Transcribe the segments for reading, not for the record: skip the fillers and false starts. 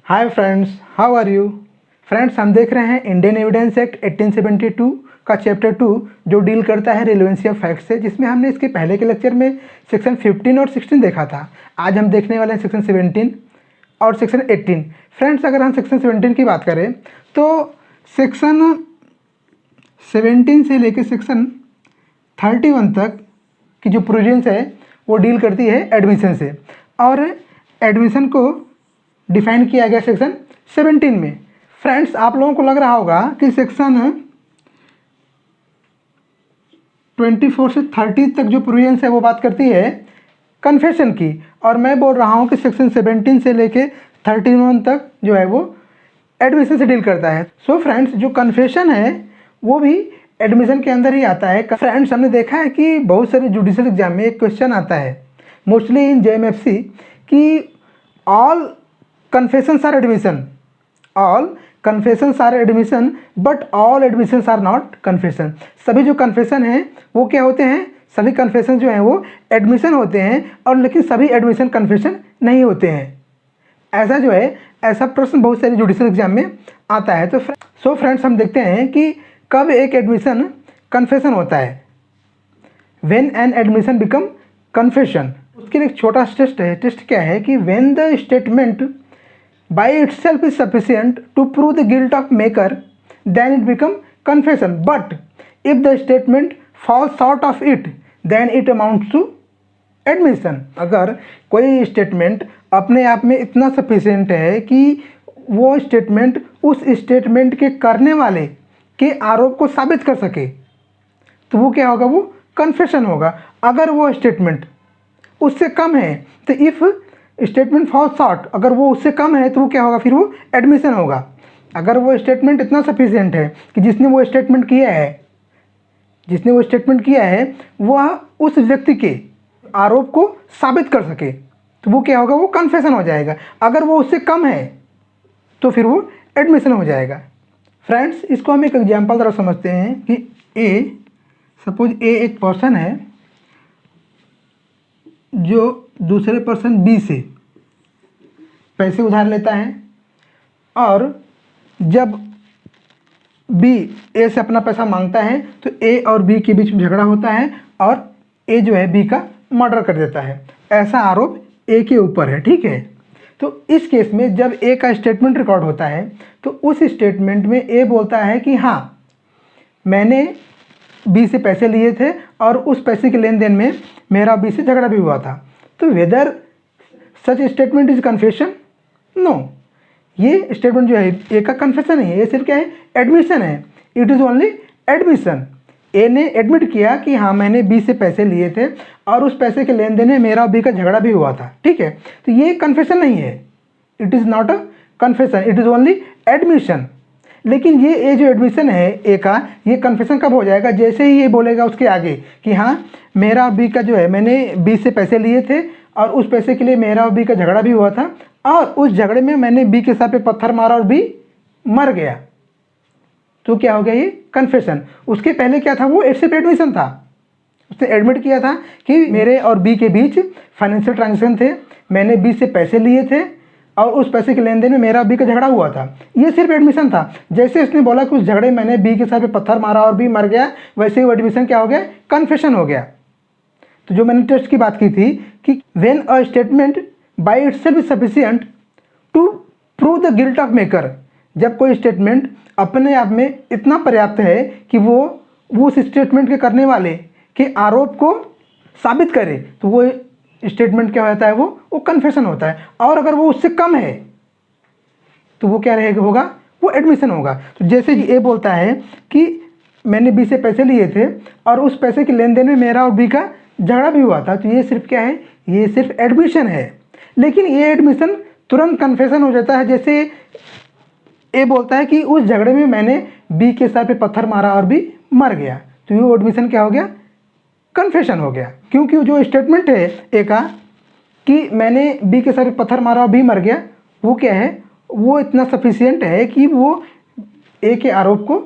Hi friends, how are you. Friends, हम देख रहे हैं इंडियन एविडेंस एक्ट 1872 का चैप्टर 2 जो डील करता है रिलेवेंसी ऑफ फैक्ट से, जिसमें हमने इसके पहले के लेक्चर में सेक्शन 15 और 16 देखा था। आज हम देखने वाले हैं सेक्शन 17 और सेक्शन 18। फ्रेंड्स, अगर हम सेक्शन 17 की बात करें तो सेक्शन 17 से लेकर सेक्शन 31 तक की जो प्रोविजंस है वो डील करती है एडमिशन से, और एडमिशन को डिफाइन किया गया सेक्शन 17 में। फ्रेंड्स, आप लोगों को लग रहा होगा कि सेक्शन 24 से 30 तक जो प्रोविजंस है वो बात करती है कन्फेशन की, और मैं बोल रहा हूँ कि सेक्शन 17 से लेके 31 तक जो है वो एडमिशन से डील करता है। सो फ्रेंड्स, जो कन्फेशन है वो भी एडमिशन के अंदर ही आता है। फ्रेंड्स, हमने देखा है कि बहुत सारे जुडिशियल एग्जाम में एक क्वेश्चन आता है मोस्टली इन JMFC कि all confessions are admission, all confessions are admission but all admissions are not confession। सभी जो कन्फेशन हैं वो क्या होते हैं, सभी कन्फेशन जो हैं वो एडमिशन होते हैं, और लेकिन सभी एडमिशन कन्फेशन नहीं होते हैं। ऐसा जो है ऐसा प्रश्न बहुत सारे जुडिशियल एग्जाम में आता है। तो सो फ्रेंड्स, हम देखते हैं कि कब एक एडमिशन कन्फेशन होता है। When an admission become confession, उसके लिए एक छोटा टेस्ट है। टेस्ट क्या है कि when the statement by itself is sufficient to prove the guilt of maker, then it become confession, but if the statement falls short of it, then it amounts to admission। अगर कोई statement अपने आप में इतना sufficient है कि वो statement उस स्टेटमेंट के करने वाले के आरोप को साबित कर सके तो वो क्या होगा, वो कन्फेशन होगा। अगर वो स्टेटमेंट उससे कम है तो इफ़ स्टेटमेंट फॉल्स शॉर्ट, अगर वो उससे कम है तो वो क्या होगा, फिर वो एडमिशन होगा। अगर वो स्टेटमेंट इतना सफिशिएंट है कि जिसने वो स्टेटमेंट किया है वह उस व्यक्ति के आरोप को साबित कर सके तो वो क्या होगा, वो कन्फेशन हो जाएगा। अगर वो उससे कम है तो फिर वो एडमिशन हो जाएगा। फ्रेंड्स, इसको हम एक एग्जाम्पल द्वारा समझते हैं कि सपोज ए एक पर्सन है जो दूसरे पर्सन बी से पैसे उधार लेता है, और जब बी ए से अपना पैसा मांगता है तो ए और बी के बीच में झगड़ा होता है और ए जो है बी का मर्डर कर देता है। ऐसा आरोप ए के ऊपर है, ठीक है। तो इस केस में जब ए का स्टेटमेंट रिकॉर्ड होता है तो उस स्टेटमेंट में ए बोलता है कि हाँ, मैंने बी से पैसे लिए थे और उस पैसे के लेन देन में मेरा बी से झगड़ा भी हुआ था। तो whether such statement is confession? No, ये स्टेटमेंट जो है ए का कन्फेशन नहीं है, ये सिर्फ क्या है, एडमिशन है। It is only admission. A ने एडमिट किया कि हाँ, मैंने बी से पैसे लिए थे और उस पैसे के लेन देन में मेरा बी का झगड़ा भी हुआ था, ठीक है। तो ये कन्फेशन नहीं है, it is not a confession, it is only admission. लेकिन ये जो एडमिशन है ए का, ये कन्फेशन कब हो जाएगा, जैसे ही ये बोलेगा उसके आगे कि हाँ, मेरा बी का जो है, मैंने बी से पैसे लिए थे और उस पैसे के लिए मेरा बी का झगड़ा भी हुआ था, और उस झगड़े में मैंने बी के सर पे पत्थर मारा और बी मर गया। तो क्या हो गया, ये कन्फेशन। उसके पहले क्या था, वो सिर्फ एडमिशन था। उसने एडमिट किया था कि मेरे और बी के बीच फाइनेंशियल ट्रांजेक्शन थे, मैंने बी से पैसे लिए थे और उस पैसे के लेन देन में मेरा बी का झगड़ा हुआ था। ये सिर्फ एडमिशन था। जैसे उसने बोला कि उस झगड़े में मैंने बी के सर पे पत्थर मारा और बी मर गया, वैसे ही वो एडमिशन क्या हो गया, कन्फेशन हो गया। तो जो मैंने टेस्ट की बात की थी कि when a statement by itself is sufficient to prove the guilt of maker, जब कोई स्टेटमेंट अपने आप में इतना पर्याप्त है कि वो उस स्टेटमेंट के करने वाले के आरोप को साबित करे तो वो स्टेटमेंट क्या होता है, वो कन्फेशन होता है। और अगर वो उससे कम है तो वो क्या रहेगा, होगा, वो एडमिशन होगा। तो जैसे ए बोलता है कि मैंने बी से पैसे लिए थे और उस पैसे के लेन देन में मेरा और बी का झगड़ा भी हुआ था, तो ये सिर्फ क्या है, ये सिर्फ एडमिशन है। लेकिन ये एडमिशन तुरंत कन्फेशन हो जाता है। जैसे ए बोलता है कि उस झगड़े में मैंने बी के सर पे पत्थर मारा और बी मर गया, तो ये एडमिशन क्या हो गया, कन्फेशन हो गया। क्योंकि जो स्टेटमेंट है ए का कि मैंने बी के सर पे पत्थर मारा और बी मर गया, वो क्या है, वो इतना सफिशिएंट है कि वो ए के आरोप को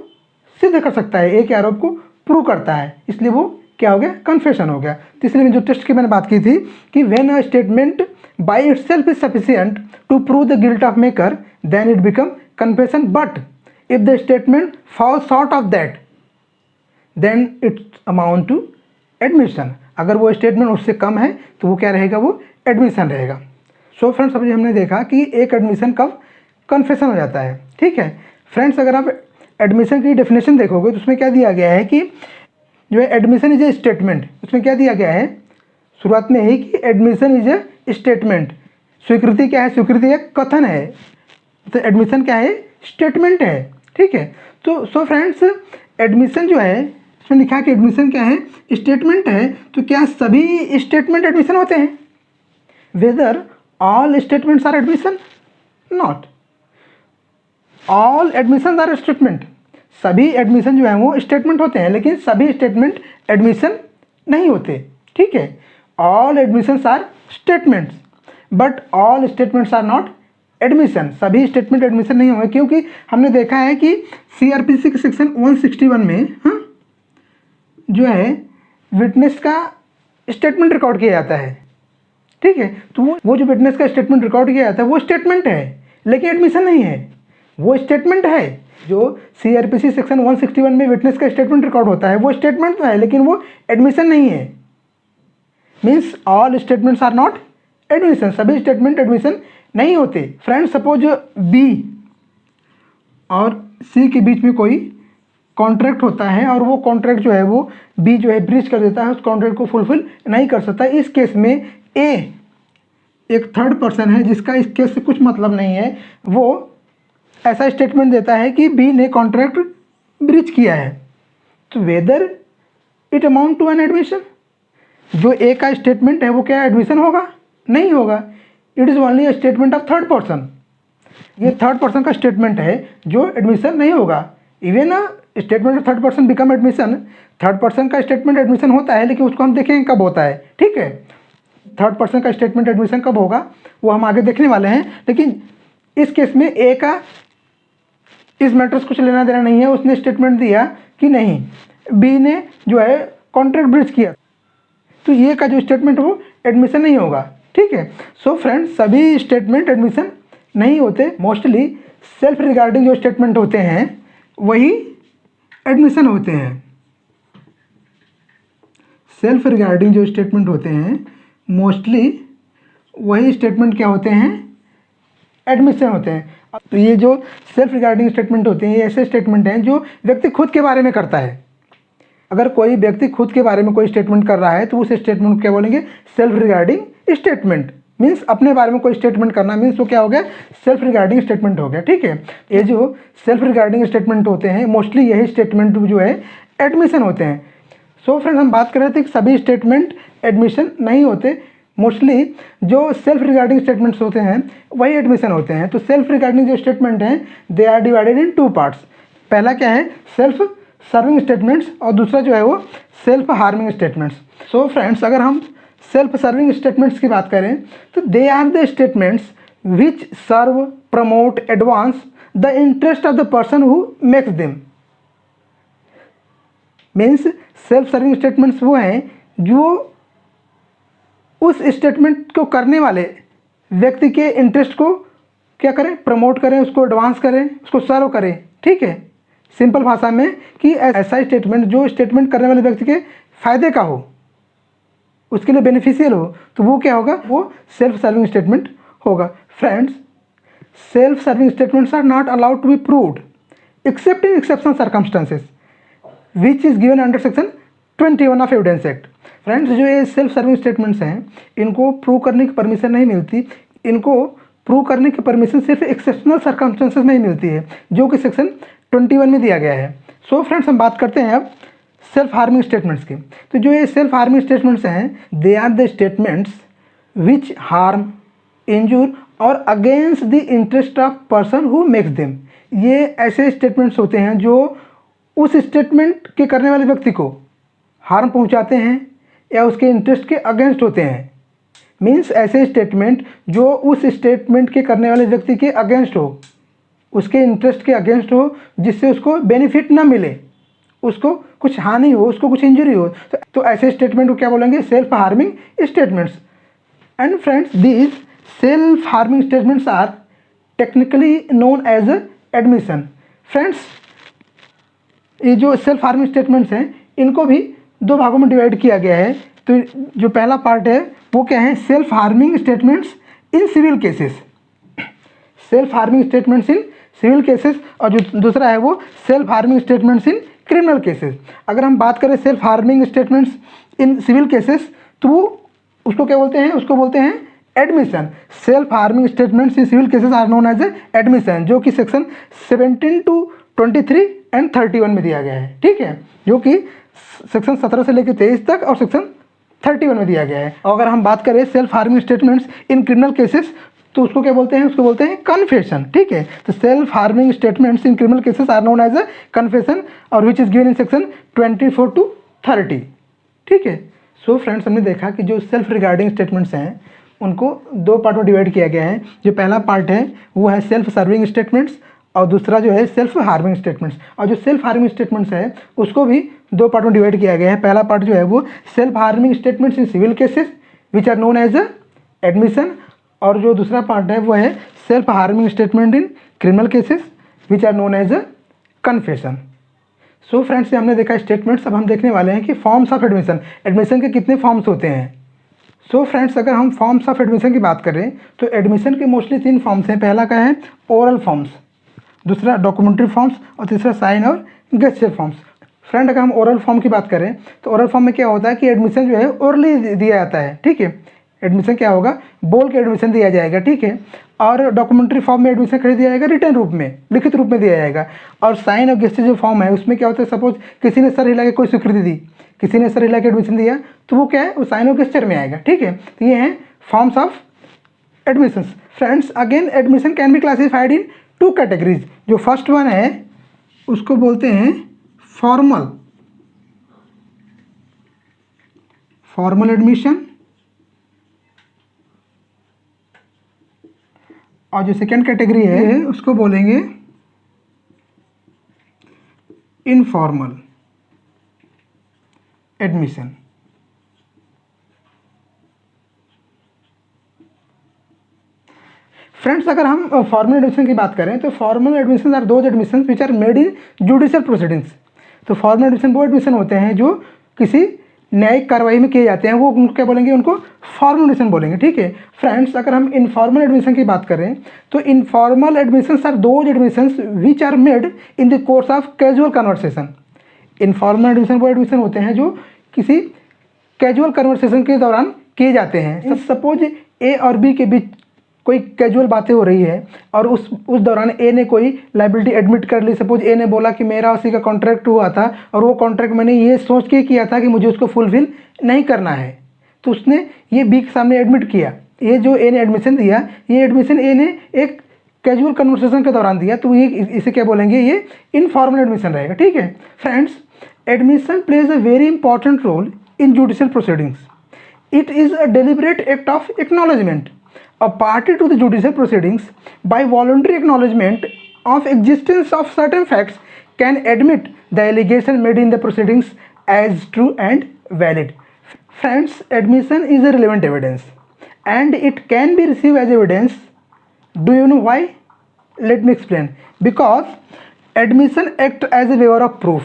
सिद्ध कर सकता है, ए के आरोप को प्रूव करता है, इसलिए वो क्या हो गया, कन्फेशन हो गया। तो इसलिए जो टेस्ट की मैंने बात की थी कि when a statement by itself is sufficient to prove the guilt of maker then it become confession, but if the statement fall short of that then it's amount to admission. अगर वो statement उससे कम है तो वो क्या रहेगा, वो admission रहेगा। सो फ्रेंड्स, अभी हमने देखा कि एक एडमिशन कब कन्फेशन हो जाता है। ठीक है फ्रेंड्स, अगर आप एडमिशन की डेफिनेशन देखोगे तो उसमें क्या दिया गया है कि जो है एडमिशन इज ए स्टेटमेंट, उसमें क्या दिया गया है शुरुआत में ही कि एडमिशन इज ए स्टेटमेंट। स्वीकृति क्या है, स्वीकृति एक कथन है, तो एडमिशन क्या है, स्टेटमेंट है। ठीक है, तो सो फ्रेंड्स एडमिशन जो है इसमें लिखा है कि एडमिशन क्या है, स्टेटमेंट है। तो क्या सभी स्टेटमेंट एडमिशन होते हैं? Whether all statements are admission? Not all admission are statement. सभी एडमिशन जो है वो स्टेटमेंट होते हैं, लेकिन सभी स्टेटमेंट एडमिशन नहीं होते। ठीक है, all admissions are statements but all statements are not admission. सभी स्टेटमेंट एडमिशन नहीं होंगे, क्योंकि हमने देखा है कि सीआरपीसी के सेक्शन 161 में जो है विटनेस का स्टेटमेंट रिकॉर्ड किया जाता है। ठीक है, तो वो जो विटनेस का स्टेटमेंट रिकॉर्ड किया जाता है वो स्टेटमेंट है, लेकिन एडमिशन नहीं है। वो स्टेटमेंट है, जो सीआरपीसी सेक्शन 161 में विटनेस का स्टेटमेंट रिकॉर्ड होता है वो स्टेटमेंट तो है, लेकिन वो एडमिशन नहीं है। Means all statements are not admission, सभी स्टेटमेंट एडमिशन नहीं होते। फ्रेंड्स, सपोज बी और सी के बीच में कोई कॉन्ट्रैक्ट होता है और वो कॉन्ट्रैक्ट जो है वो बी जो है ब्रीच कर देता है, उस कॉन्ट्रैक्ट को फुलफिल नहीं कर सकता। इस केस में ए एक थर्ड पर्सन है जिसका इस केस से कुछ मतलब नहीं है, वो ऐसा स्टेटमेंट देता है कि बी ने कॉन्ट्रैक्ट ब्रीच किया है। तो whether it amount to an admission, जो ए का स्टेटमेंट है वो क्या एडमिशन होगा? नहीं होगा। It is only a statement of third person. ये थर्ड पर्सन का स्टेटमेंट है जो एडमिशन नहीं होगा। Even a statement of third person become admission, third person का स्टेटमेंट एडमिशन होता है, लेकिन उसको हम देखेंगे कब होता है। ठीक है, थर्ड पर्सन का स्टेटमेंट एडमिशन कब होगा वो हम आगे देखने वाले हैं। लेकिन इस केस में ए का इस मैटर से कुछ लेना देना नहीं है, उसने स्टेटमेंट दिया कि नहीं बी ने जो है कॉन्ट्रैक्ट ब्रीच किया, तो ये का जो स्टेटमेंट वो एडमिशन नहीं होगा। ठीक है, सो फ्रेंड्स सभी स्टेटमेंट एडमिशन नहीं होते। मोस्टली सेल्फ रिगार्डिंग जो स्टेटमेंट होते हैं वही एडमिशन होते हैं। सेल्फ रिगार्डिंग जो स्टेटमेंट होते हैं मोस्टली वही स्टेटमेंट क्या होते हैं, एडमिशन होते हैं। तो ये जो सेल्फ रिगार्डिंग स्टेटमेंट होते हैं ये ऐसे स्टेटमेंट हैं जो व्यक्ति खुद के बारे में करता है। अगर कोई व्यक्ति खुद के बारे में कोई स्टेटमेंट कर रहा है तो उस स्टेटमेंट को क्या बोलेंगे, सेल्फ रिगार्डिंग स्टेटमेंट। मीन्स अपने बारे में कोई स्टेटमेंट करना मीन्स वो क्या हो गया, सेल्फ रिगार्डिंग स्टेटमेंट हो गया। ठीक है, ये जो सेल्फ रिगार्डिंग स्टेटमेंट होते हैं मोस्टली यही स्टेटमेंट जो है एडमिशन होते हैं। सो फ्रेंड्स, हम बात कर रहे थे कि सभी स्टेटमेंट एडमिशन नहीं होते, मोस्टली जो सेल्फ रिगार्डिंग स्टेटमेंट्स होते हैं वही एडमिशन होते हैं। तो सेल्फ रिगार्डिंग जो स्टेटमेंट हैं they are divided in two parts. पहला क्या है, सेल्फ सर्विंग स्टेटमेंट्स, और दूसरा जो है वो self harming statements. So friends, अगर हम सेल्फ सर्विंग स्टेटमेंट्स की बात करें तो they are the statements which serve, promote, advance the interest of the person who makes them. Means self serving statements वो हैं जो उस स्टेटमेंट को करने वाले व्यक्ति के इंटरेस्ट को क्या करें, प्रमोट करें, उसको एडवांस करें, उसको सर्व करें। ठीक है, सिंपल भाषा में कि ऐसा स्टेटमेंट जो स्टेटमेंट करने वाले व्यक्ति के फायदे का हो, उसके लिए बेनिफिशियल हो, तो वो क्या होगा, वो सेल्फ सर्विंग स्टेटमेंट होगा। Friends, self serving statements are not allowed to be proved except in exceptional circumstances which is given under section 21 of evidence act. Friends, जो ये सेल्फ सर्विंग स्टेटमेंट्स हैं इनको प्रूव करने की परमिशन नहीं मिलती, इनको प्रूव करने की परमिशन सिर्फ एक्सेप्शनल सर्कमस्टेंसेस में ही मिलती है, जो कि सेक्शन 21 में दिया गया है। सो फ्रेंड्स, हम बात करते हैं अब सेल्फ हार्मिंग स्टेटमेंट्स की। तो जो ये सेल्फ हार्मिंग स्टेटमेंट्स हैं they are the statements which harm, injure और against the interest of person who makes them. ये ऐसे स्टेटमेंट्स होते हैं जो उस स्टेटमेंट के करने वाले व्यक्ति को हार्म पहुंचाते हैं या उसके इंटरेस्ट के अगेंस्ट होते हैं। मीन्स ऐसे स्टेटमेंट जो उस स्टेटमेंट के करने वाले व्यक्ति के अगेंस्ट हो, उसके इंटरेस्ट के अगेंस्ट हो, जिससे उसको बेनिफिट ना मिले, उसको कुछ हानि हो, उसको कुछ इंजरी हो, तो ऐसे स्टेटमेंट को क्या बोलेंगे? Self harming statements. And friends, these self harming statements are technically known as admission. Friends, ये जो सेल्फ हार्मिंग स्टेटमेंट्स हैं इनको भी दो भागों में डिवाइड किया गया है। तो जो पहला पार्ट है वो क्या है? Self harming statements in civil cases, self harming statements in civil cases, और जो दूसरा है वो self harming statements in criminal cases. अगर हम बात करें self harming statements in civil cases तो वो उसको क्या बोलते हैं? उसको बोलते हैं admission. Self harming statements in civil cases are known as admission, जो कि सेक्शन 17 to 23 एंड 31 में दिया गया है। ठीक है, जो कि सेक्शन 17 से लेकर 23 तक और सेक्शन 31 में दिया गया है। और अगर हम बात करें self harming statements in criminal cases तो उसको क्या बोलते हैं? उसको बोलते हैं कन्फेशन। ठीक है, तो self harming statements in criminal cases are known as confession और which is given in section 24 to 30। ठीक है, सो फ्रेंड्स, हमने देखा कि जो सेल्फ रिगार्डिंग स्टेटमेंट्स हैं उनको दो पार्ट में डिवाइड किया गया है। जो पहला पार्ट है वो है सेल्फ सर्विंग स्टेटमेंट्स और दूसरा जो है सेल्फ हार्मिंग स्टेटमेंट्स। और जो सेल्फ हार्मिंग स्टेटमेंट्स है उसको भी दो पार्ट में डिवाइड किया गया है। पहला पार्ट जो है वो self harming statements in civil cases which are known as admission, और जो दूसरा पार्ट है वो है self harming statement in criminal cases which are known as confession. So friends, हमने देखा स्टेटमेंट्स। अब हम देखने वाले हैं कि फॉर्म्स ऑफ एडमिशन, एडमिशन के कितने फॉर्म्स होते हैं। सो फ्रेंड्स, अगर हम फॉर्म्स ऑफ एडमिशन की बात करें तो एडमिशन के मोस्टली 3 फॉर्म्स हैं। पहला का है ओरल फॉर्म्स, दूसरा डॉक्यूमेंट्री फॉर्म्स और तीसरा साइन और गेस्चर फॉर्म्स। फ्रेंड, अगर हम ओरल फॉर्म की बात करें तो ओरल फॉर्म में क्या होता है कि एडमिशन जो है ओरली दिया जाता है। ठीक है, एडमिशन क्या होगा? बोल के एडमिशन दिया जाएगा। ठीक है, और डॉक्यूमेंट्री फॉर्म में एडमिशन कर दिया जाएगा, रिटर्न रूप में, लिखित रूप में दिया जाएगा। और साइन और गेस्चर जो फॉर्म है उसमें क्या होता है? सपोज किसी ने सर हिला के कोई स्वीकृति दी, किसी ने सर हिला के एडमिशन दिया तो वो क्या है? वो साइन और गेस्चर में आएगा। ठीक है, तो ये हैं forms of admission. Friends, again admission can be classified in 2 categories. जो फर्स्ट वन है उसको बोलते हैं फॉर्मल एडमिशन, और जो सेकेंड कैटेगरी है उसको बोलेंगे इनफॉर्मल एडमिशन। फ्रेंड्स, अगर हम फॉर्मल एडमिशन की बात करें तो formal admission are those admission which are made in judicial proceedings. तो फॉर्मल एडमिशन वो एडमिशन होते हैं जो किसी न्यायिक कार्रवाई में किए जाते हैं, वो उनको क्या बोलेंगे? उनको फॉर्मल एडमिशन बोलेंगे। ठीक है फ्रेंड्स, अगर हम इनफॉर्मल एडमिशन की बात करें तो informal admissions are those admissions which are made in the course of casual conversation. Informal admission वो एडमिशन होते हैं जो किसी कैजुअल कन्वर्सेशन के दौरान किए जाते हैं। सपोज ए और बी के बीच कोई कैजुअल बातें हो रही है और उस दौरान ए ने कोई लाइबिलिटी एडमिट कर ली। सपोज ए ने बोला कि मेरा उसी का कॉन्ट्रैक्ट हुआ था और वो कॉन्ट्रैक्ट मैंने ये सोच के किया था कि मुझे उसको फुलफिल नहीं करना है, तो उसने ये बी के सामने एडमिट किया। ये जो ए ने एडमिशन दिया, ये एडमिशन ए ने एक कैजुअल कन्वर्सेशन के दौरान दिया, तो ये इसे क्या बोलेंगे? ये इनफॉर्मल एडमिशन रहेगा। ठीक है friends, admission plays a very important role in judicial proceedings. It is a deliberate act of acknowledgement. A party to the judicial proceedings, by voluntary acknowledgement of existence of certain facts, can admit the allegation made in the proceedings as true and valid. Friends, admission is a relevant evidence and it can be received as evidence. Do you know why? Let me explain. Because admission acts as a waiver of proof.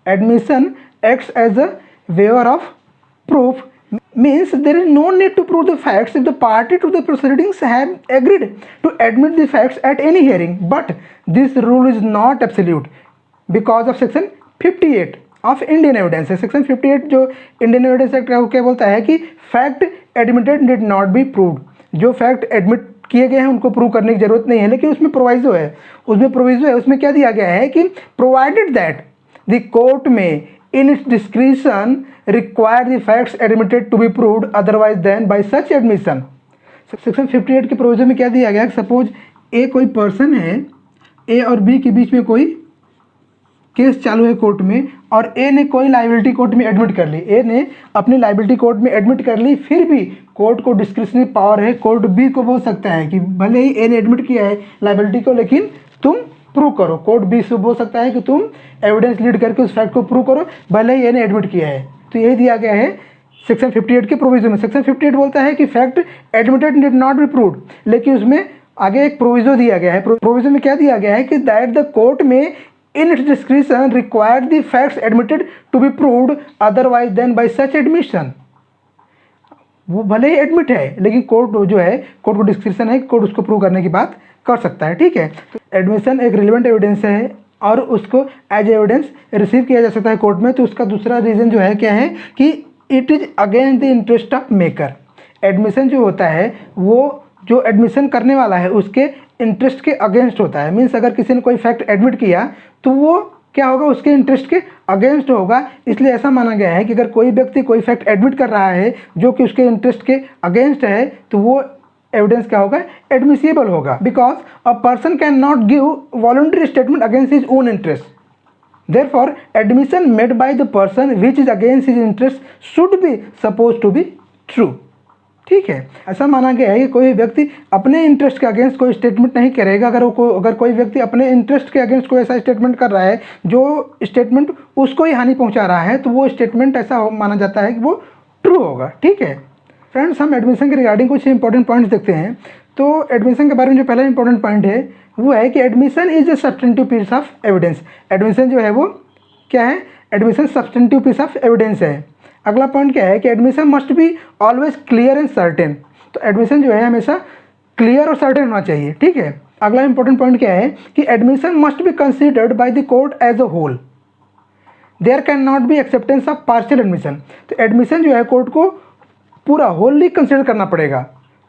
Admission acts as a waiver of proof means there is no need to prove the facts if the party to the proceedings have agreed to admit the facts at any hearing. But this rule is not absolute because of section 58 of Indian Evidence Act. section 58 जो Indian Evidence Act क्या बोलता है कि fact admitted need not be proved. जो fact admit किए गए हैं उनको प्रूव करने की जरूरत नहीं है, लेकिन उसमें प्रोविजो है। उसमें क्या दिया गया है कि प्रोवाइडेड दैट द कोर्ट में in its discretion require the facts admitted to be proved otherwise than by such admission. Section 58 के प्रोविजन में क्या दिया गया? सपोज ए कोई पर्सन है, ए और बी के बीच में कोई केस चालू है कोर्ट में और ए ने कोई लाइबिलिटी कोर्ट में एडमिट कर ली। ए ने अपनी लाइबिलिटी कोर्ट में एडमिट कर ली, फिर भी कोर्ट को डिस्क्रिशनरी पावर है, कोर्ट बी को बोल सकता है कि भले ही ए ने एडमिट किया है लाइबिलिटी को, लेकिन तुम प्रूव करो। कोर्ट बी से बोल सकता है कि तुम एविडेंस लीड करके उस फैक्ट को प्रूव करो, भले ही ये एडमिट किया है। तो यही दिया गया है सेक्शन 58 के प्रोविजन में। सेक्शन 58 बोलता है कि fact admitted did not be proved, लेकिन उसमें आगे एक प्रोविजन दिया गया है। प्रोविजन में क्या दिया गया है कि दैट द कोर्ट में in its description required the facts admitted to be proved otherwise then by such admission. वो भले ही एडमिट है, लेकिन कोर्ट जो है, कोर्ट को डिस्क्रिप्शन है, कोर्ट उसको प्रूव करने की बात कर सकता है। ठीक है, तो एडमिशन एक रिलेवेंट एविडेंस है और उसको एज एविडेंस रिसीव किया जा सकता है कोर्ट में। तो उसका दूसरा रीज़न जो है क्या है कि it is against the interest of maker. Admission जो होता है वो जो एडमिशन करने वाला है उसके इंटरेस्ट के अगेंस्ट होता है। मीन्स अगर किसी ने कोई फैक्ट एडमिट किया तो वो क्या होगा, उसके इंटरेस्ट के अगेंस्ट होगा। इसलिए ऐसा माना गया है कि अगर कोई व्यक्ति कोई फैक्ट एडमिट कर रहा है जो कि उसके इंटरेस्ट के अगेंस्ट है तो वो एविडेंस क्या होगा, एडमिसिबल होगा। Because a person can not give voluntary statement against his own interest, therefore admission made by the person which is against his interest should be supposed to be true। ठीक है, ऐसा माना गया है कि कोई व्यक्ति अपने इंटरेस्ट के अगेंस्ट कोई स्टेटमेंट नहीं करेगा। अगर कोई व्यक्ति अपने इंटरेस्ट के अगेंस्ट कोई ऐसा स्टेटमेंट कर रहा है जो स्टेटमेंट उसको ही हानि पहुंचा रहा है तो वो स्टेटमेंट ऐसा माना जाता है कि वो ट्रू होगा। ठीक है फ्रेंड्स, हम एडमिशन के रिगार्डिंग कुछ इंपॉर्टेंट पॉइंट्स देखते हैं। तो एडमिशन के बारे में जो पहला इंपॉर्टेंट पॉइंट है वो है कि admission is a substantive piece of evidence. Admission जो है वो क्या है, admission substantive piece of evidence है। अगला पॉइंट क्या है कि admission must be always clear and certain. तो एडमिशन जो है हमेशा क्लियर और सर्टेन होना चाहिए। ठीक है, अगला इंपॉर्टेंट पॉइंट क्या है कि admission must be considered by the court as a whole, there can not be acceptance of partial admission. तो एडमिशन जो है कोर्ट को पूरा होली कंसिडर करना पड़ेगा,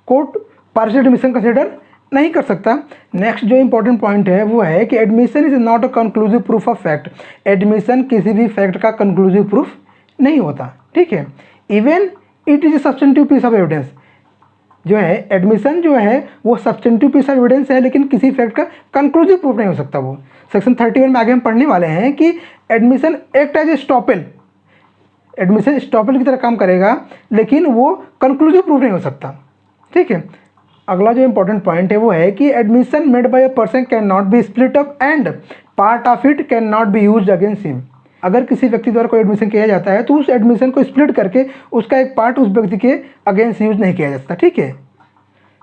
कोर्ट पार्शियल एडमिशन कंसिडर नहीं कर सकता। नेक्स्ट जो इंपॉर्टेंट पॉइंट है वो है कि admission is not a conclusive proof of fact. Admission किसी भी फैक्ट का कंक्लूसिव प्रूफ नहीं होता। ठीक है, even it is a substantive piece of evidence. जो है एडमिशन जो है वो सब्सटेंटिव पीस ऑफ एविडेंस है, लेकिन किसी फैक्ट का कंक्लूसिव प्रूफ नहीं हो सकता। वो सेक्शन 31 में आगे हम पढ़ने वाले हैं कि admission act as a estoppel. Admission estoppel की तरह काम करेगा, लेकिन वो कंक्लूसिव प्रूफ नहीं हो सकता। ठीक है, अगला जो इंपॉर्टेंट पॉइंट है वो है कि admission made by a person can not B split up and part of it can not be used against him. अगर किसी व्यक्ति द्वारा कोई एडमिशन किया जाता है तो उस एडमिशन को स्प्लिट करके उसका एक पार्ट उस व्यक्ति के अगेंस्ट यूज नहीं किया जा सकता। ठीक है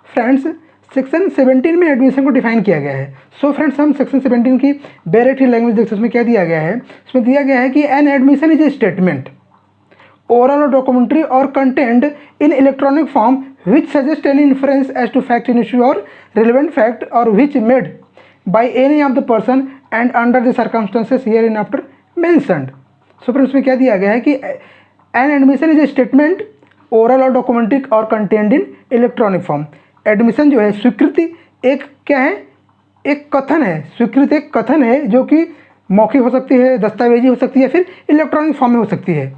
फ्रेंड्स, सेक्शन 17 में एडमिशन को डिफाइन किया गया है। सो फ्रेंड्स, हम सेक्शन 17 की डायरेक्ट लैंग्वेज देखते हैं। उसमें क्या दिया गया है, उसमें दिया गया है कि an admission is A statement oral or documentary or contained in electronic form which suggests any inference as to fact in issue or relevant fact or which made by any of the person and under the circumstances hereinafter mentioned। so friends, में क्या दिया गया है कि an admission is a statement oral or documentary or contained in electronic form। Admission जो है स्वीकृति एक क्या है, एक कथन है। स्वीकृति एक कथन है जो कि मौखिक हो सकती है, दस्तावेजी हो सकती है, फिर इलेक्ट्रॉनिक फॉर्म में हो सकती है।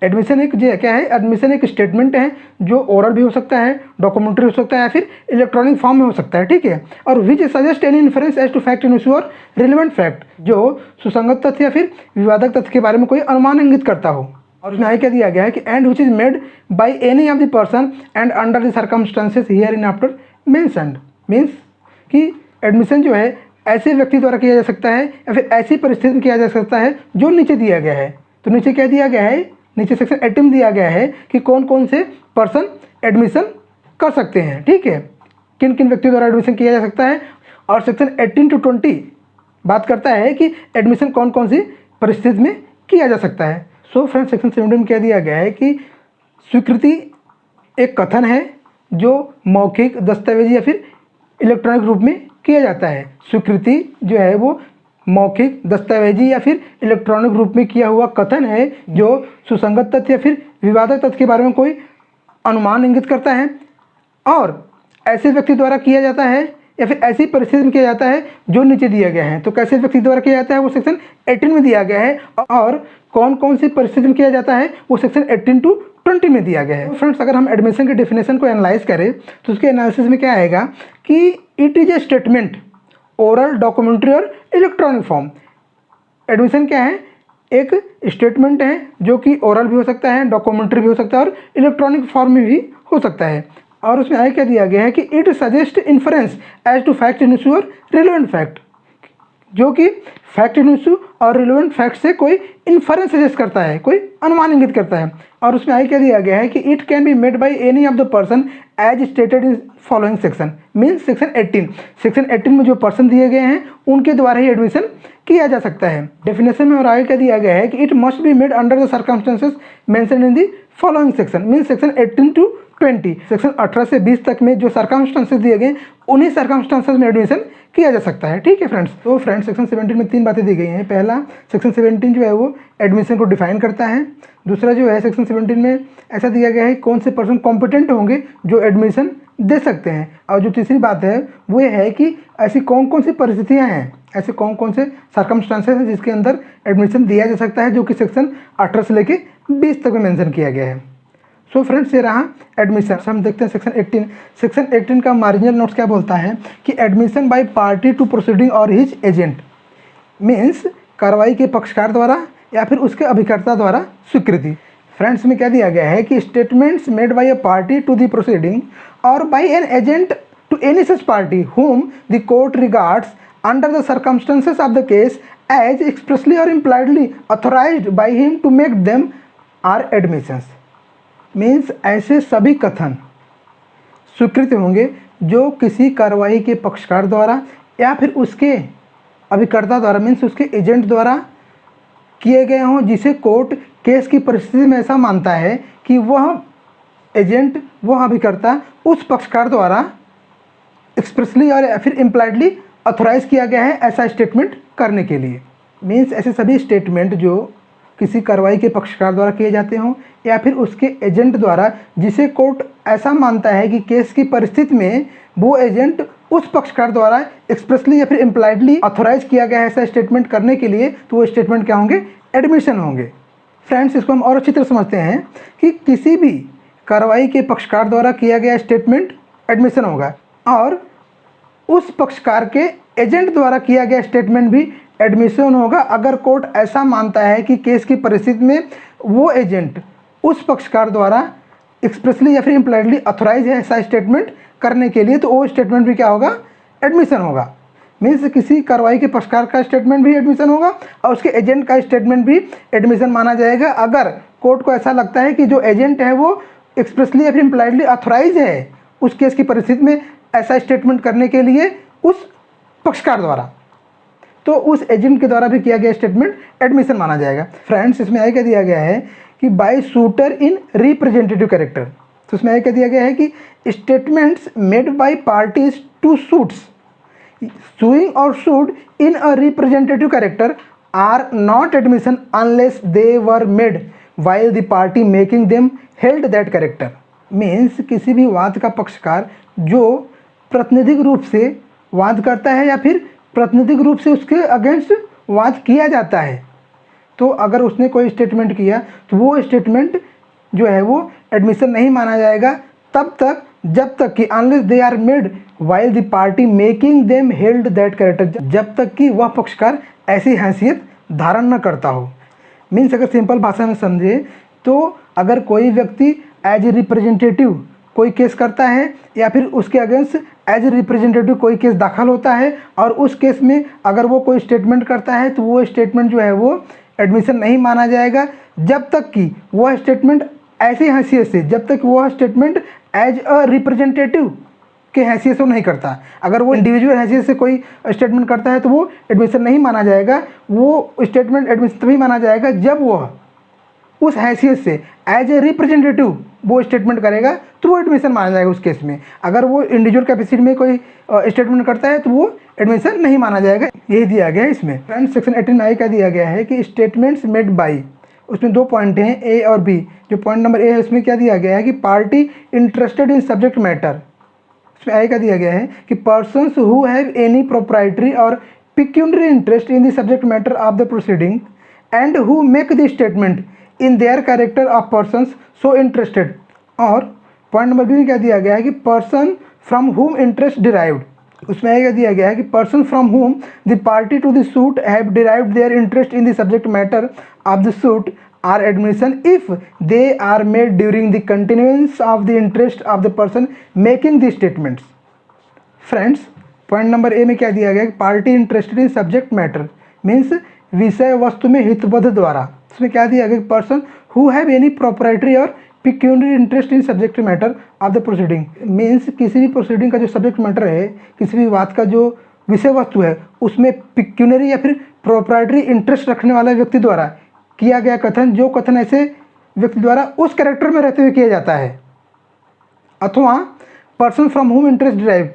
एडमिशन एक जो क्या है, एडमिशन एक स्टेटमेंट है जो ओरल भी हो सकता है, डॉक्यूमेंट्री हो सकता है या फिर इलेक्ट्रॉनिक फॉर्म में हो सकता है। ठीक है, और which suggest any inference as to fact in issue और रिलेवेंट फैक्ट, जो सुसंगत तथ्य या फिर विवादक तथ्य के बारे में कोई अनुमान इंगित करता हो। और उसमें आगे क्या दिया गया है कि and which is made by any of the person and under the circumstances here in after mentioned. Means कि एडमिशन जो है ऐसे व्यक्ति द्वारा किया जा सकता है या फिर ऐसी परिस्थिति में किया जा सकता है जो नीचे दिया गया है। तो नीचे क्या दिया गया है, नीचे सेक्शन 18 में दिया गया है कि कौन कौन से पर्सन एडमिशन कर सकते हैं। ठीक है, किन किन व्यक्तियों द्वारा एडमिशन किया जा सकता है। और सेक्शन 18 to 20 बात करता है कि एडमिशन कौन कौन सी परिस्थिति में किया जा सकता है। सो फ्रेंड्स, सेक्शन 17 में क्या दिया गया है कि स्वीकृति एक कथन है जो मौखिक, दस्तावेजी या फिर इलेक्ट्रॉनिक रूप में किया जाता है। स्वीकृति जो है वो मौखिक, दस्तावेजी या फिर इलेक्ट्रॉनिक रूप में किया हुआ कथन है जो सुसंगत तथ्य या फिर विवादक तथ्य के बारे में कोई अनुमान इंगित करता है और ऐसे व्यक्ति द्वारा किया जाता है या फिर ऐसी परिस्थिति में किया जाता है जो नीचे दिया गया है। तो कैसे व्यक्ति द्वारा किया जाता है वो सेक्शन 18 में दिया गया है, और कौन कौन सी परिस्थिति में किया जाता है वो सेक्शन 18 to 20 में दिया गया है। फ्रेंड्स, अगर हम एडमिशन के डेफिनेशन को एनालाइज करें तो उसके एनालिसिस में क्या आएगा कि it is A statement oral, documentary और इलेक्ट्रॉनिक फॉर्म। एडमिशन क्या है, एक स्टेटमेंट है जो कि ओरल भी हो सकता है, डॉक्यूमेंट्री भी हो सकता है और इलेक्ट्रॉनिक फॉर्म में भी हो सकता है। और उसमें आगे क्या दिया गया है कि it suggest inference as to fact in issue और रिलेवेंट फैक्ट। जो कि फैक्ट इशू और रिलेवेंट फैक्ट से कोई इन्फरेंस सजेस्ट करता है, कोई अनुमान इंगित करता है। और उसमें आई क्या दिया गया है कि it can be made by any of the person as stated in following section, means section 18। Section 18 में जो पर्सन दिए गए हैं उनके द्वारा ही एडमिशन किया जा सकता है। डेफिनेशन में और आगे क्या दिया गया है कि it must be made under the circumstances mention in the following section, means section 18 to 20। Section 18 से 20 तक में जो सर्कमस्टेंसेस दिए गए उन्हीं सर्कमस्टेंसेस में एडमिशन किया जा सकता है। ठीक है फ्रेंड्स, तो फ्रेंड्स सेक्शन 17 में 3 बातें दी गई हैं। पहला, सेक्शन 17 जो है वो एडमिशन को डिफाइन करता है। दूसरा जो है सेक्शन 17 में ऐसा दिया गया है कौन से पर्सन कॉम्पिटेंट होंगे जो एडमिशन दे सकते हैं। और जो तीसरी बात है वो ये है कि ऐसी कौन कौन सी परिस्थितियाँ हैं, ऐसे कौन कौन से सर्कमस्टांसेस हैं जिसके अंदर एडमिशन दिया जा सकता है, जो कि सेक्शन 18 से लेके 20 तक में मेंशन किया गया है। सो फ्रेंड्स, ये रहा एडमिशन। हम देखते हैं सेक्शन 18। सेक्शन 18 का मार्जिनल नोट्स क्या बोलता है कि admission by party to proceeding और हिज एजेंट, मीन्स कार्रवाई के पक्षकार द्वारा या फिर उसके अभिकर्ता द्वारा स्वीकृति। फ्रेंड्स, में क्या दिया गया है कि statements made by a party to the proceeding और by an agent to any such party whom the court regards under the circumstances of the case as expressly or impliedly authorized by him to make them are admissions। Means ऐसे सभी कथन स्वीकृत होंगे जो किसी कार्रवाई के पक्षकार द्वारा या फिर उसके अभिकर्ता द्वारा, मीन्स उसके एजेंट द्वारा किए गए हों, जिसे कोर्ट केस की परिस्थिति में ऐसा मानता है कि वह एजेंट, वह अभिकर्ता उस पक्षकार द्वारा एक्सप्रेसली और फिर इम्प्लाइडली ऑथोराइज किया गया है ऐसा स्टेटमेंट करने के लिए। मीन्स ऐसे सभी स्टेटमेंट जो किसी कार्रवाई के पक्षकार द्वारा किए जाते हों या फिर उसके एजेंट द्वारा, जिसे कोर्ट ऐसा मानता है कि केस की परिस्थिति में वो एजेंट उस पक्षकार द्वारा एक्सप्रेसली या फिर इम्प्लाइडली ऑथोराइज किया गया है ऐसा स्टेटमेंट करने के लिए, तो वो स्टेटमेंट क्या होंगे? एडमिशन होंगे। फ्रेंड्स, इसको हम और अच्छी तरह समझते हैं कि किसी भी कार्रवाई के पक्षकार द्वारा किया गया स्टेटमेंट एडमिशन होगा और उस पक्षकार के एजेंट द्वारा किया गया स्टेटमेंट भी एडमिशन होगा अगर कोर्ट ऐसा मानता है कि केस की परिस्थिति में वो एजेंट उस पक्षकार द्वारा एक्सप्रेसली या फिर इम्प्लाइडली ऑथोराइज है ऐसा स्टेटमेंट करने के लिए, तो वो स्टेटमेंट भी क्या होगा? एडमिशन होगा। मीन्स किसी कार्रवाई के पक्षकार का स्टेटमेंट भी एडमिशन होगा और उसके एजेंट का स्टेटमेंट भी एडमिशन माना जाएगा अगर कोर्ट को ऐसा लगता है कि जो एजेंट है वो एक्सप्रेसली या फिर इम्प्लाइडली ऑथोराइज है उस केस की परिस्थिति में ऐसा स्टेटमेंट करने के लिए उस पक्षकार द्वारा, तो उस एजेंट के द्वारा भी किया गया स्टेटमेंट एडमिशन माना जाएगा। फ्रेंड्स, इसमें आगे क्या दिया गया है कि by suitor in representative character, तो इसमें आगे क्या दिया गया है कि statements made by parties to suits suing or sued in a representative character are not admission unless they were made while the party making them held that character। Means किसी भी वाद का पक्षकार जो प्रातिनिधिक रूप से वाद करता है या फिर प्रातिनिधिक रूप से उसके अगेंस्ट वाद किया जाता है, तो अगर उसने कोई स्टेटमेंट किया तो वो स्टेटमेंट जो है वो एडमिशन नहीं माना जाएगा तब तक जब तक कि unless they are made while the party making them held that character, जब तक कि वह पक्षकार ऐसी हैसियत धारण न करता हो। मीन्स अगर सिंपल भाषा में समझे तो अगर कोई व्यक्ति एज ए रिप्रेजेंटेटिव कोई केस करता है या फिर उसके अगेंस्ट एज ए रिप्रेजेंटेटिव कोई केस दाखिल होता है और उस केस में अगर वो कोई स्टेटमेंट करता है तो वो स्टेटमेंट जो है वो एडमिशन नहीं माना जाएगा जब तक कि वह स्टेटमेंट ऐसी हैसियत से, जब तक वह स्टेटमेंट एज अ रिप्रेजेंटेटिव के हैसियत से वो नहीं करता। अगर वो इंडिविजुअल हैसियत से कोई स्टेटमेंट करता है तो वो एडमिशन नहीं माना जाएगा। वो स्टेटमेंट एडमिशन तभी माना जाएगा जब वह उस हैसियत से एज ए रिप्रेजेंटेटिव वो स्टेटमेंट करेगा तो वो एडमिशन माना जाएगा उस केस में। अगर वो इंडिविजुअल कैपेसिटी में कोई स्टेटमेंट करता है तो वो एडमिशन नहीं माना जाएगा। यही दिया गया है इसमें। फ्रेंड्स, सेक्शन 18 का दिया गया है कि स्टेटमेंट्स मेड बाई, उसमें 2 पॉइंट हैं, ए और बी। जो पॉइंट नंबर ए है उसमें क्या दिया गया है कि party interested in subject matter, उसमें ए का दिया गया है कि persons who have any proprietary और pecuniary interest in the subject matter of the proceeding and who make the statement in their character of persons so interested. और point number B में क्या दिया गया है कि person from whom interest derived, उसमें यह दिया गया है कि person from whom the party to the suit have derived their interest in the subject matter of the suit are admission if they are made during the continuance of the interest of the person making the statements. Friends, point number A में क्या दिया गया है, party interested in subject matter means विषय वस्तु में हितबद्ध द्वारा। इसमें क्या दिया गया, person who have any proprietary और pecuniary interest in subject matter of the proceeding means किसी भी प्रोसीडिंग का जो सब्जेक्ट मैटर है, किसी भी बात का जो विषय वस्तु है, उसमें पिक्यूनरी या फिर प्रोप्राइटरी इंटरेस्ट रखने वाले व्यक्ति द्वारा किया गया कथन, जो कथन ऐसे व्यक्ति द्वारा उस कैरेक्टर में रहते हुए किया जाता है, अथवा person from whom interest derive,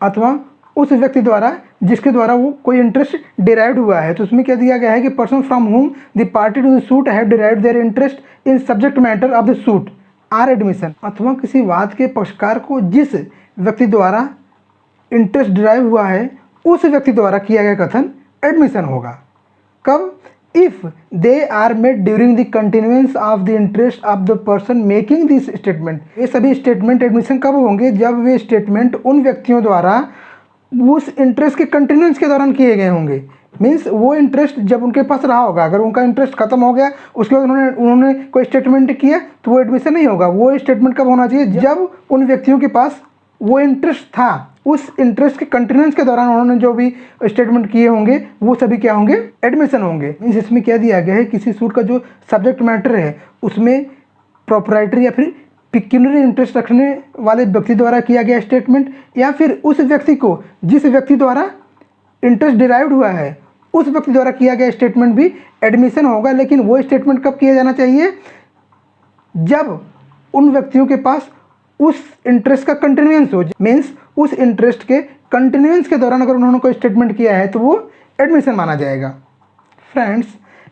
अथवा उस व्यक्ति द्वारा जिसके द्वारा वो कोई इंटरेस्ट डिराइव्ड हुआ है। तो उसमें क्या दिया गया है कि person from whom the party to the suit have derived their interest in subject matter of the suit are admission, अथवा किसी वाद के पक्षकार को जिस व्यक्ति द्वारा इंटरेस्ट डिराइव हुआ है उस व्यक्ति द्वारा किया गया कथन एडमिशन होगा। कब, if they are made during the continuance of the interest of the person making this statement. ये सभी स्टेटमेंट एडमिशन कब होंगे, जब वे स्टेटमेंट उन व्यक्तियों द्वारा उस इंटरेस्ट के कंटिन्यूएंस के दौरान किए गए होंगे। मीन्स वो इंटरेस्ट जब उनके पास रहा होगा, अगर उनका इंटरेस्ट खत्म हो गया उसके बाद उन्होंने कोई स्टेटमेंट किया तो वो एडमिशन नहीं होगा। वो स्टेटमेंट कब होना चाहिए, जब उन व्यक्तियों के पास वो इंटरेस्ट था, उस इंटरेस्ट के कंटिन्यूएंस के दौरान उन्होंने जो भी स्टेटमेंट किए होंगे वो सभी क्या होंगे, एडमिशन होंगे। मीन्स इसमें क्या दिया गया है, किसी सूट का जो सब्जेक्ट मैटर है उसमें प्रोप्राइटरी या फिर पिक्यूनरी इंटरेस्ट रखने वाले व्यक्ति द्वारा किया गया स्टेटमेंट, या फिर उस व्यक्ति को जिस व्यक्ति द्वारा इंटरेस्ट डिराइव्ड हुआ है उस व्यक्ति द्वारा किया गया स्टेटमेंट भी एडमिशन होगा। लेकिन वो स्टेटमेंट कब किया जाना चाहिए, जब उन व्यक्तियों के पास उस इंटरेस्ट का कंटिन्यूएंस हो। मीन्स उस इंटरेस्ट के कंटिन्यूएंस के दौरान अगर उन्होंने कोई स्टेटमेंट किया है तो वो एडमिशन माना जाएगा। Friends,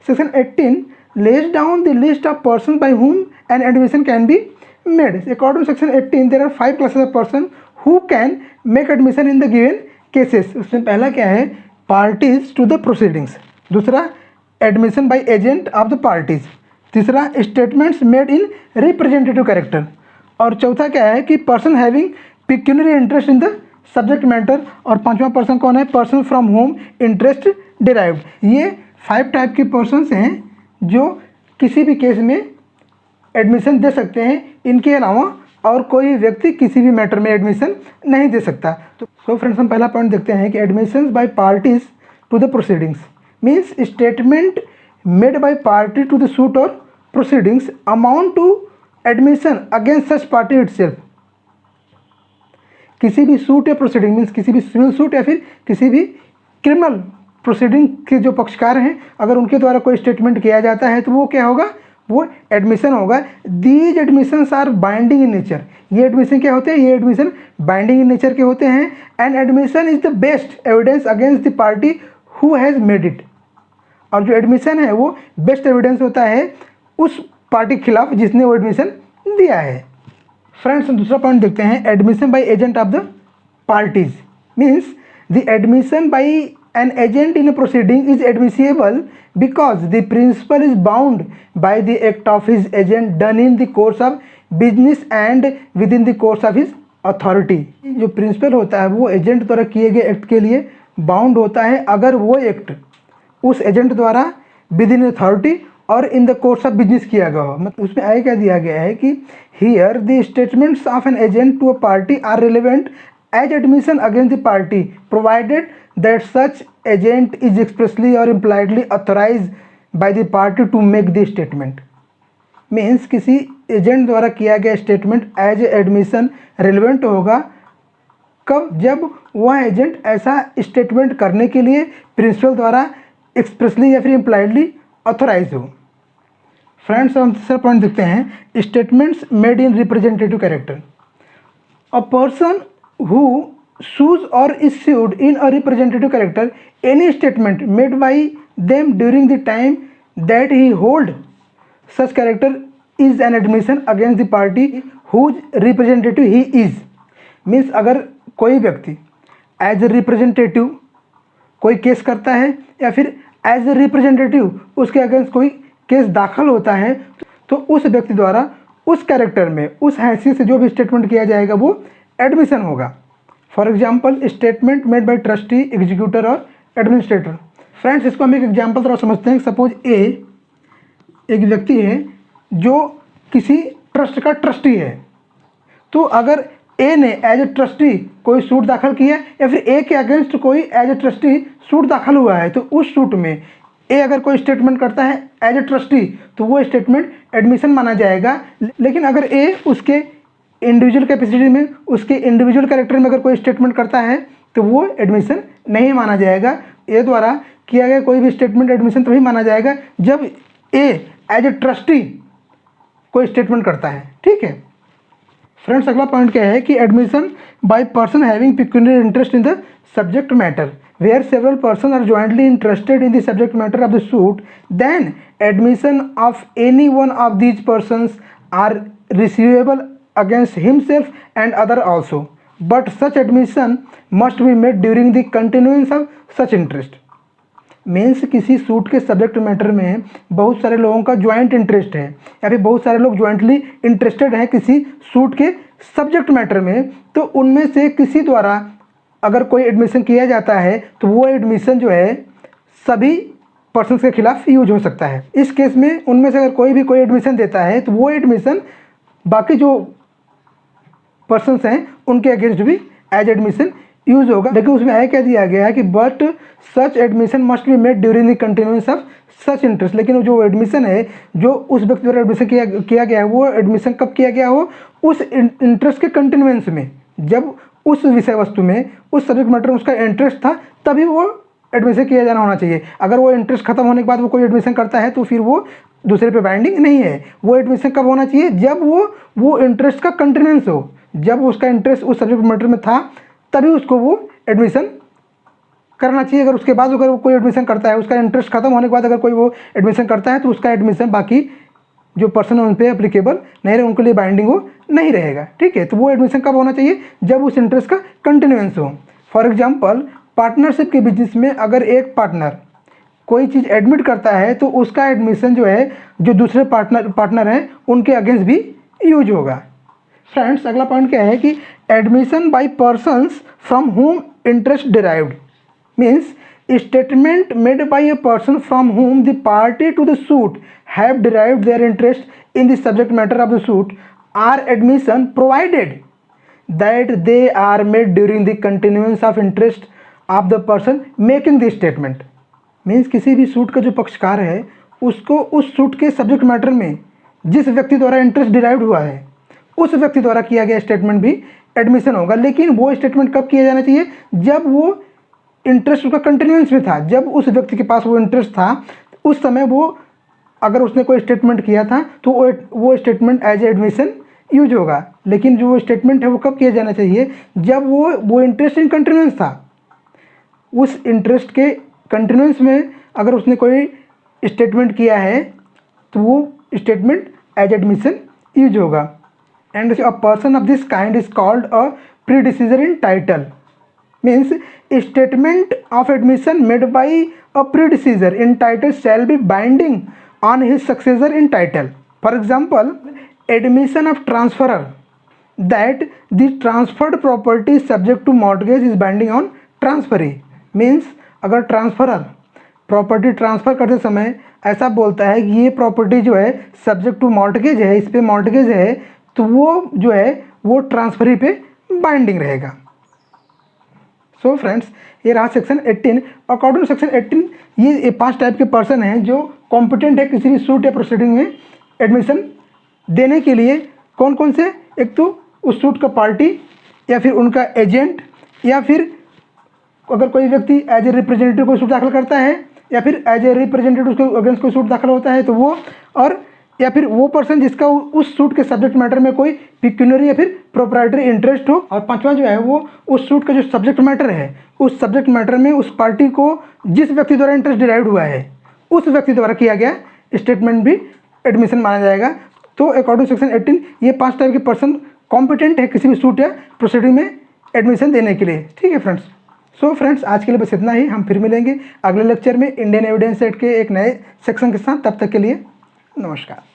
section 18 lays down the list of persons by whom an admission can be made. According to section 18 there are 5 classes of person who can make admission in the given cases. उसमें पहला क्या है, parties to the proceedings, दूसरा admission by agent of the parties, तीसरा statements made in representative character, और चौथा क्या है कि person having pecuniary interest in the subject matter, और पांचवा पर्सन कौन है, person from home interest derived. ये 5 टाइप के पर्सन्स हैं जो किसी भी केस में एडमिशन दे सकते हैं। इनके अलावा और कोई व्यक्ति किसी भी मैटर में एडमिशन नहीं दे सकता। तो सो फ्रेंड्स, हम पहला पॉइंट देखते हैं कि admissions by parties to the proceedings means statement made by party to the suit और proceedings amount to admission against such party itself. किसी भी सूट या प्रोसीडिंग मीन्स किसी भी सिविल सूट या फिर किसी भी क्रिमिनल प्रोसीडिंग के जो पक्षकार हैं, अगर उनके द्वारा कोई स्टेटमेंट किया जाता है तो वो क्या होगा, वो एडमिशन होगा। These admissions are binding in nature. ये एडमिशन क्या होते हैं, ये एडमिशन बाइंडिंग इन नेचर के होते हैं। And admission is the best evidence against the party who has made it. और जो एडमिशन है वो बेस्ट एविडेंस होता है उस पार्टी के खिलाफ जिसने वो एडमिशन दिया है। फ्रेंड्स, दूसरा पॉइंट देखते हैं, admission by agent of the parties means the admission by an agent in a proceeding is admissible because the principal is bound by the act of his agent done in the course of business and within the course of his authority. जो principal होता है वो agent द्वारा किए गए act के लिए bound होता है अगर वो एक्ट उस एजेंट द्वारा विद इन अथॉरिटी और इन द कोर्स ऑफ बिजनेस किया गया हो। मतलब उसमें आगे क्या दिया गया है कि here the statements of an agent to a party are relevant as admission against the party provided that such agent is expressly और impliedly authorise by the party to make the statement. Means किसी agent द्वारा किया गया statement as admission relevant होगा कब, जब वह agent ऐसा स्टेटमेंट करने के लिए प्रिंसिपल द्वारा एक्सप्रेसली या फिर इम्प्लाइडली ऑथराइज हो। फ्रेंड्स, हम तीसरा पॉइंट देखते हैं, statements made in representative character. A person who sues or is sued in a representative character, any statement made by them during the time that he hold such character is an admission against the party whose representative he is. Means अगर कोई व्यक्ति as a representative कोई case करता है या फिर as a representative उसके against कोई केस दाखिल होता है तो उस व्यक्ति द्वारा उस कैरेक्टर में उस हैसियत से जो भी स्टेटमेंट किया जाएगा वो एडमिशन होगा। For example, statement made bye trustee, executor और एडमिनिस्ट्रेटर। फ्रेंड्स, इसको हम एक एग्जाम्पल तरह समझते हैं। सपोज एक व्यक्ति है जो किसी ट्रस्ट का ट्रस्टी है, तो अगर ए ने एज ए ट्रस्टी कोई सूट दाखिल किया या फिर ए के अगेंस्ट कोई एज ए ट्रस्टी सूट दाखिल हुआ है, तो उस सूट में ए अगर कोई स्टेटमेंट करता है एज ए ट्रस्टी तो वो स्टेटमेंट एडमिशन माना जाएगा। लेकिन अगर ए उसके इंडिविजुअल कैपेसिटी में, उसके इंडिविजुअल कैरेक्टर में अगर कोई स्टेटमेंट करता है तो वो एडमिशन नहीं माना जाएगा। ए द्वारा किया गया कोई भी स्टेटमेंट एडमिशन तभी माना जाएगा जब ए एज ए ट्रस्टी कोई स्टेटमेंट करता है। ठीक है फ्रेंड्स, अगला पॉइंट क्या है कि admission by person having peculiar interest in the subject matter where several person are jointly interested in the subject matter of the suit, then admission of any one of these persons are receivable against himself and other also, but such admission must be made during the continuance of such interest. Means किसी suit के subject matter में बहुत सारे लोगों का joint interest है या फिर बहुत सारे लोग ज्वाइंटली इंटरेस्टेड हैं किसी सूट के सब्जेक्ट मैटर में, तो उनमें से किसी द्वारा अगर कोई एडमिशन किया जाता है तो वो एडमिशन जो है सभी पर्सन्स के खिलाफ यूज हो सकता है। इस केस में उनमें से अगर कोई भी कोई एडमिशन देता है तो वो एडमिशन बाकी जो पर्सन्स हैं उनके अगेंस्ट भी एज एडमिशन यूज होगा। लेकिन उसमें है क्या दिया गया है कि but such admission must be made during the continuance of such interest. लेकिन जो एडमिशन है जो उस व्यक्ति द्वारा एडमिशन किया गया है वो एडमिशन कब किया गया हो, उस इंटरेस्ट के कंटिन्यूएंस में, जब उस विषय वस्तु में उस सब्जेक्ट मैटर में उसका इंटरेस्ट था तभी वो एडमिशन किया जाना होना चाहिए। अगर वो इंटरेस्ट खत्म होने के बाद वो कोई एडमिशन करता है तो फिर वो दूसरे पे बाइंडिंग नहीं है। वो एडमिशन कब होना चाहिए, जब वो इंटरेस्ट का कंटिन्यूएंस हो, जब उसका इंटरेस्ट उस सब्जेक्ट मैटर में था तभी उसको वो एडमिशन करना चाहिए। अगर उसके बाद अगर वो कोई एडमिशन करता है, उसका इंटरेस्ट खत्म होने के बाद अगर कोई वो एडमिशन करता है तो उसका एडमिशन बाकी जो पर्सन है उन पर एप्लीकेबल नहीं रहे, उनके लिए बाइंडिंग वो नहीं रहेगा। ठीक है, तो वो एडमिशन कब होना चाहिए, जब उस इंटरेस्ट का कंटिन्यूएंस हो। फॉर एग्जांपल पार्टनरशिप के बिजनेस में अगर एक पार्टनर कोई चीज़ एडमिट करता है तो उसका एडमिशन जो है जो दूसरे पार्टनर हैं उनके अगेंस्ट भी यूज होगा। फ्रेंड्स, अगला पॉइंट क्या है कि admission by persons from whom interest derived means statement made by a person from whom the party to the suit have derived their interest in the subject matter of the suit are admission provided that they are made during the continuance of interest of the person making the statement। Means किसी भी suit का जो पक्षकार है उसको उस suit के subject matter में जिस व्यक्ति द्वारा इंटरेस्ट डिराइव हुआ है उस व्यक्ति द्वारा किया गया स्टेटमेंट भी एडमिशन होगा। लेकिन वो स्टेटमेंट कब किया जाना चाहिए, जब वो इंटरेस्ट उसका कंटिन्यूएंस में था, जब उस व्यक्ति के पास वो इंटरेस्ट था उस समय वो अगर उसने कोई स्टेटमेंट किया था तो वो स्टेटमेंट एज एडमिशन यूज होगा। लेकिन जो वो स्टेटमेंट है वो कब किया जाना चाहिए, जब वो इंटरेस्ट इन कंटिन्यूएंस था, उस इंटरेस्ट के कंटिन्यूएंस में अगर उसने कोई स्टेटमेंट किया है तो वो स्टेटमेंट एज एडमिशन यूज होगा। And a person of this kind is called a predecessor in title. Means a statement of admission made by a predecessor in title shall be binding on his successor in title. For example, admission of transferor that the transferred property is subject to mortgage is binding on transferee. Means अगर transferor property transfer करते समय ऐसा बोलता है कि ये property जो है सब्जेक्ट टू मॉर्टगेज है, इस पर मॉर्टगेज है, तो वो जो है वो ट्रांसफरी पे बाइंडिंग रहेगा। सो फ्रेंड्स, ये रहा सेक्शन 18। अकॉर्डिंग टू सेक्शन 18 ये 5 टाइप के पर्सन हैं जो कॉम्पिटेंट है किसी भी सूट या प्रोसीडिंग में एडमिशन देने के लिए। कौन कौन से, एक तो उस सूट का पार्टी या फिर उनका एजेंट, या फिर अगर कोई व्यक्ति एज ए रिप्रेजेंटेटिव कोई सूट दाखिल करता है या फिर एज ए रिप्रेजेंटेटिव उसके अगेंस्ट कोई सूट दाखिल होता है तो वो, और या फिर वो पर्सन जिसका उस सूट के सब्जेक्ट मैटर में कोई पिक्यूलियरी या फिर प्रोप्राइटरी इंटरेस्ट हो। और 5वां जो है वो उस सूट का जो सब्जेक्ट मैटर है उस सब्जेक्ट मैटर में उस पार्टी को जिस व्यक्ति द्वारा इंटरेस्ट डिराइव हुआ है उस व्यक्ति द्वारा किया गया स्टेटमेंट भी एडमिशन माना जाएगा। तो अकॉर्डिंग टू सेक्शन 18 ये 5 टाइप के पर्सन कॉम्पिटेंट है किसी भी सूट या प्रोसीडिंग में एडमिशन देने के लिए। ठीक है फ्रेंड्स। सो फ्रेंड्स, आज के लिए बस इतना ही। हम फिर मिलेंगे अगले लेक्चर में इंडियन एविडेंस एक्ट के एक नए सेक्शन के साथ। तब तक के लिए नमस्कार।